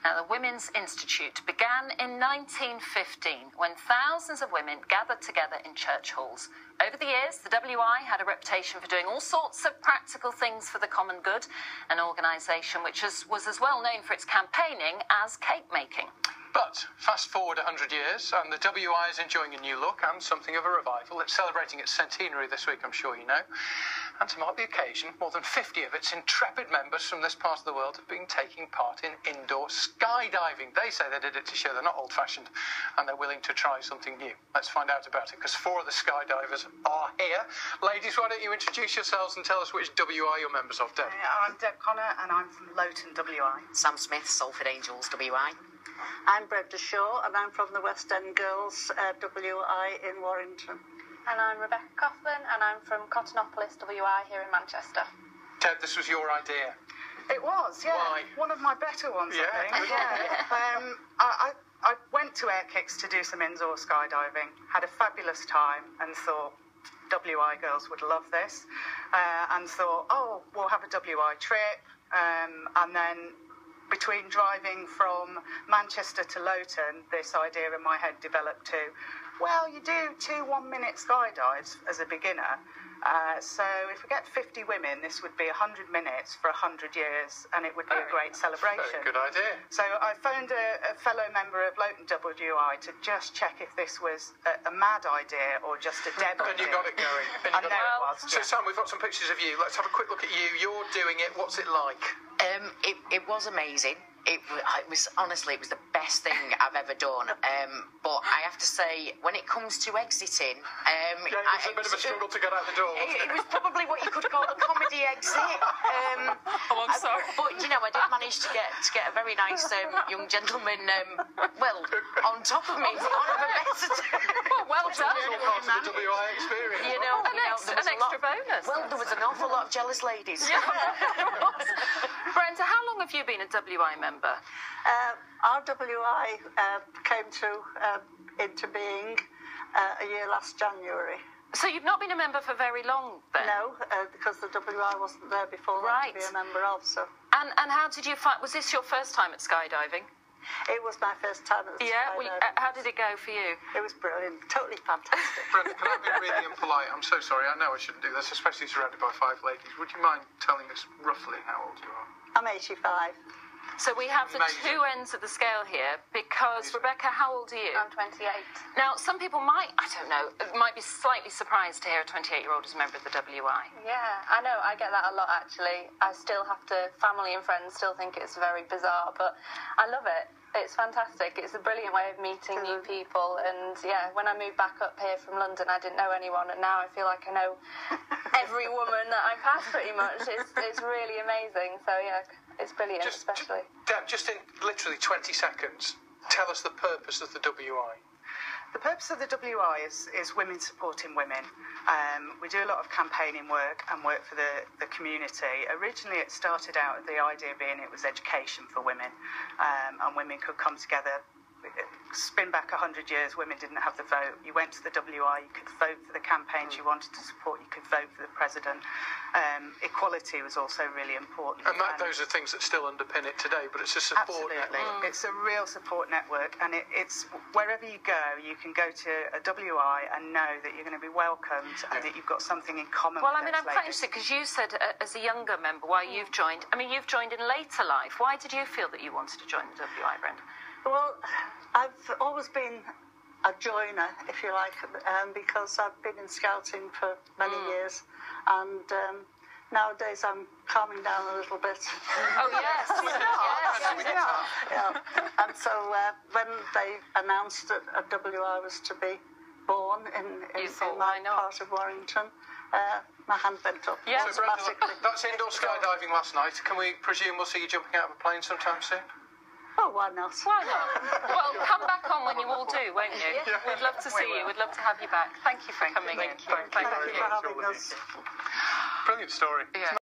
Now, the Women's Institute began in 1915 when thousands of women gathered together in church halls. Over the years, the WI had a reputation for doing all sorts of practical things for the common good, an organisation which was as well known for its campaigning as cake making. But fast forward 100 years, and the WI is enjoying a new look and something of a revival. It's celebrating its centenary this week, I'm sure you know. And to mark the occasion, more than 50 of its intrepid members from this part of the world have been taking part in indoor skydiving. They say they did it to show they're not old-fashioned and they're willing to try something new. Let's find out about it, because 4 of the skydivers are here. Ladies, why don't you introduce yourselves and tell us which WI you're members of, Deb? I'm Deb Connor, and I'm from Lowton WI. Sam Smith, Salford Angels WI. I'm Brenda Shaw, and I'm from the West End Girls WI in Warrington. And I'm Rebecca Coughlin, and I'm from Cottonopolis WI here in Manchester. Deb, this was your idea. It was, yeah. Why? One of my better ones, Yeah. I think. Yeah. I went to Air Kicks to do some indoor skydiving, had a fabulous time, and thought WI girls would love this, and thought, oh, we'll have a WI trip, and then between driving from Manchester to Lowton, this idea in my head developed to, well, you do 2 one-minute skydives as a beginner. So if we get 50 women, this would be 100 minutes for 100 years, and it would be a great celebration. Very good idea. So I phoned a fellow member of Lowton WI to just check if this was a mad idea or just a Deb idea. And you got it going. I know it was. So, Sam, we've got some pictures of you. Let's have a quick look at you. You're doing it. What's it like? It was amazing. It was honestly, it was the best thing I've ever done. But I have to say, when it comes to exiting, It was a bit of a struggle to get out the door, wasn't it was probably what you could call a comedy exit. I'm sorry. But you know, I did manage to get a very nice young gentleman, on top of me, for want of a better term. Well done. Part of the WI experience. You know, An there was a extra lot, bonus. Well, there was an awful lot of jealous ladies. Brenda, how long have you been a WI member? Our WI came into being a year last January. So you've not been a member for very long then? No, because the WI wasn't there before that to be a member of. So. And how did you find? Was this your first time at skydiving? It was my first time at the skydiving. How did it go for you? It was brilliant, totally fantastic. Brenda, can I be really impolite? I'm so sorry. I know I shouldn't do this, especially surrounded by 5 ladies. Would you mind telling us roughly how old you are? I'm 85. So we have the 2 ends of the scale here, because, Rebecca, how old are you? I'm 28. Now, some people might be slightly surprised to hear a 28-year-old as a member of the WI. Yeah, I know, I get that a lot actually. I still have to, family and friends still think it's very bizarre, but I love it. It's fantastic. It's a brilliant way of meeting new people, and yeah, when I moved back up here from London, I didn't know anyone, and now I feel like I know every woman that I pass pretty much. It's really amazing. So yeah, it's brilliant, especially. Deb, just in literally 20 seconds, tell us the purpose of the WI. The purpose of the WI is women supporting women. We do a lot of campaigning work and work for the community. Originally, it started out with the idea being it was education for women, and women could come together. Spin back 100 years, women didn't have the vote. You went to the WI, you could vote for the campaigns you wanted to support, you could vote for the president. Equality was also really important. And those are things that still underpin it today, but it's a support network. It's a real support network, and it's wherever you go, you can go to a WI and know that you're going to be welcomed and that you've got something in common Well, with I mean, those I'm quite ladies. interested, because you said as a younger member why you've joined. I mean, you've joined in later life. Why did you feel that you wanted to join the WI, Brenda? Well, I've always been a joiner, if you like, because I've been in scouting for many years, and nowadays I'm calming down a little bit. Oh, yes. Yeah. And so when they announced that a WI was to be born in my part of Warrington, my hand went up automatically. That's indoor skydiving last night. Can we presume we'll see you jumping out of a plane sometime soon? Oh, why not? Why not? Well, come back on when you all do, won't you? Yeah. We'd love to see you. We'd love to have you back. Thank you for coming in. Thank you for having us. Brilliant story. Yeah.